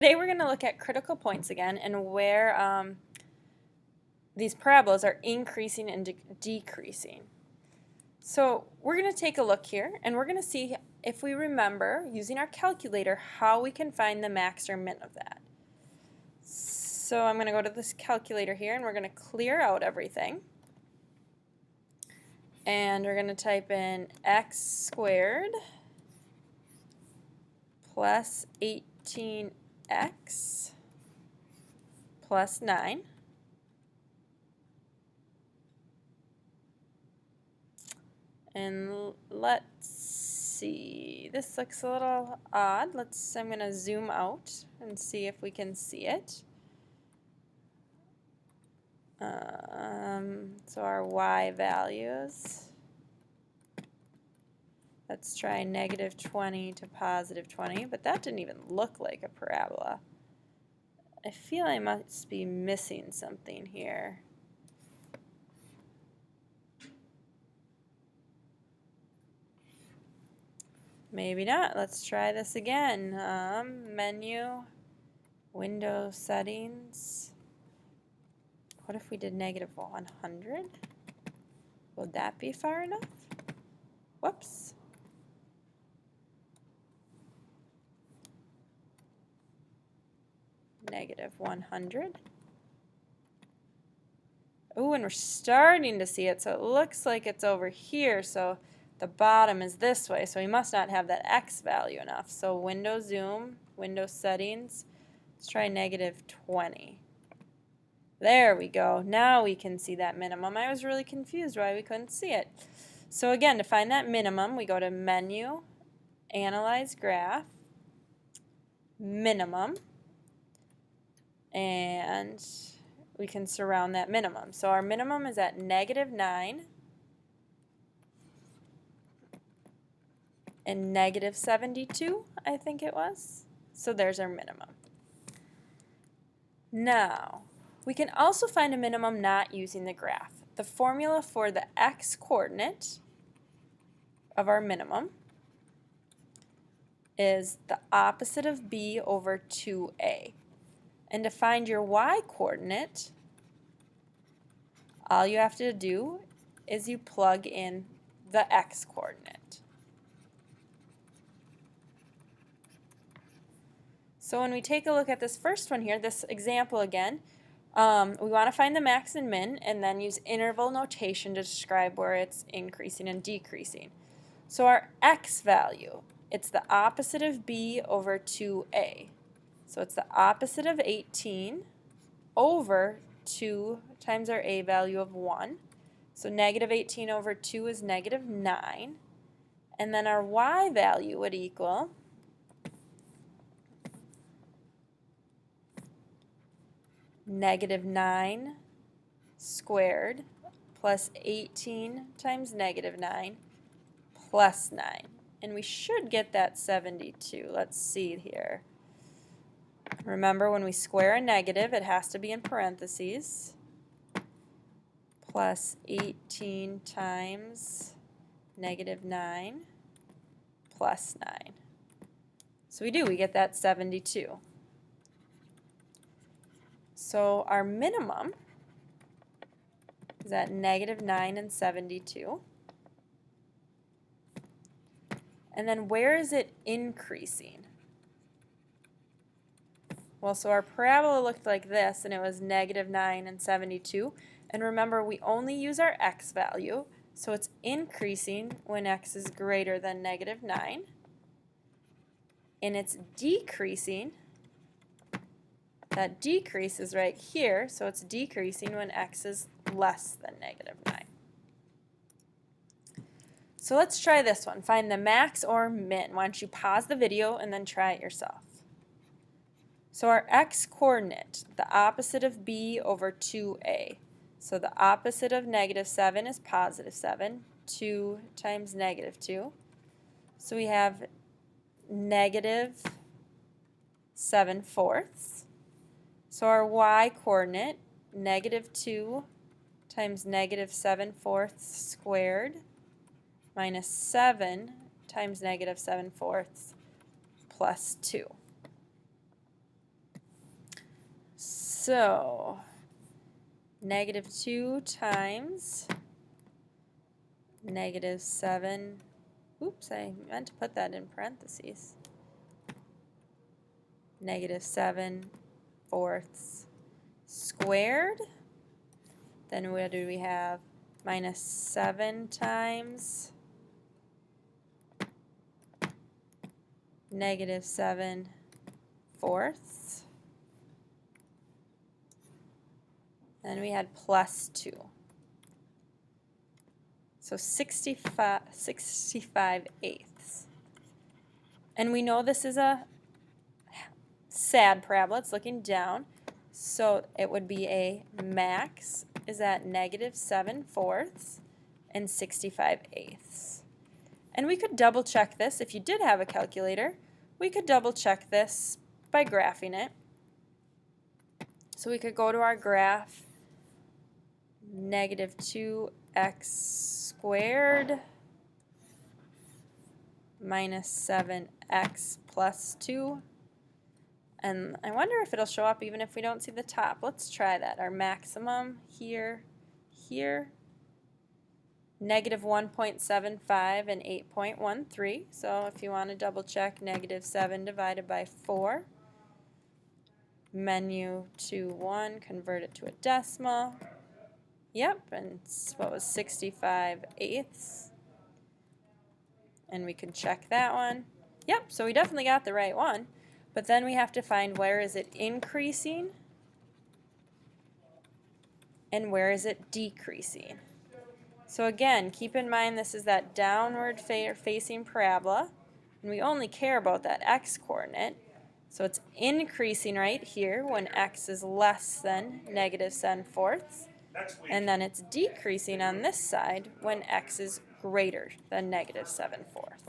Today we're going to look at critical points again and where these parabolas are increasing and decreasing. So we're going to take a look here and we're going to see if we remember using our calculator how we can find the max or min of that. So I'm going to go to this calculator here and we're going to clear out everything. And we're going to type in x squared plus 18x plus 9. And let's see, this looks a little odd. I'm going to zoom out and see if we can see it. So our y values, let's try negative 20 to positive 20, but that didn't even look like a parabola. I feel I must be missing something here. Maybe not. Let's try this again. Menu, window settings. What if we did negative 100? Would that be far enough? Whoops. Negative 100. Oh, and we're starting to see it, so it looks like it's over here, so the bottom is this way, so we must not have that x value enough. So window zoom, window settings, let's try negative 20. There we go. Now we can see that minimum. I was really confused why we couldn't see it. So again, to find that minimum, we go to Menu, Analyze Graph, Minimum, and we can surround that minimum. So our minimum is at negative 9 and negative 72, I think it was. So there's our minimum. Now, we can also find a minimum not using the graph. The formula for the x-coordinate of our minimum is the opposite of b over 2a. And to find your y-coordinate, all you have to do is you plug in the x-coordinate. So when we take a look at this first one here, this example again, we want to find the max and min and then use interval notation to describe where it's increasing and decreasing. So our x value, it's the opposite of b over 2a. So it's the opposite of 18 over 2 times our a value of 1. So negative 18 over 2 is negative 9. And then our y value would equal negative 9 squared plus 18 times negative 9 plus 9. And we should get that 72. Let's see here. Remember, when we square a negative, it has to be in parentheses. Plus 18 times negative 9 plus 9. So we get that 72. So our minimum is at negative 9 and 72. And then where is it increasing? Well, so our parabola looked like this, and it was negative 9 and 72. And remember, we only use our x value, so it's increasing when x is greater than negative 9. And it's decreasing. That decrease is right here, so it's decreasing when x is less than negative 9. So let's try this one. Find the max or min. Why don't you pause the video and then try it yourself. So our x-coordinate, the opposite of b over 2a. So the opposite of negative 7 is positive 7. 2 times negative 2. So we have negative 7/4. So our y-coordinate, negative 2 times negative 7/4 squared minus 7 times negative 7/4 plus 2. So -2 times -7. Oops, I meant to put that in parentheses. -7 fourths squared. Then what do we have? -7 times -7 fourths. Then we had +2. So 65 eighths. And we know this is a sad parabola. It's looking down. So it would be a max is at -7 fourths and 65 eighths. And we could double check this. If you did have a calculator, we could double check this by graphing it. So we could go to our graph, -2x squared minus 7x plus 2. And I wonder if it'll show up even if we don't see the top. Let's try that. Our maximum here, -1.75 and 8.13. So if you want to double check, -7 divided by 4. Menu to 1, convert it to a decimal. Yep, and what was 65 eighths? And we can check that one. Yep, so we definitely got the right one. But then we have to find where is it increasing and where is it decreasing. So again, keep in mind this is that downward facing parabola, and we only care about that x coordinate. So it's increasing right here when x is less than -7 fourths, and then it's decreasing on this side when x is greater than -7 fourths.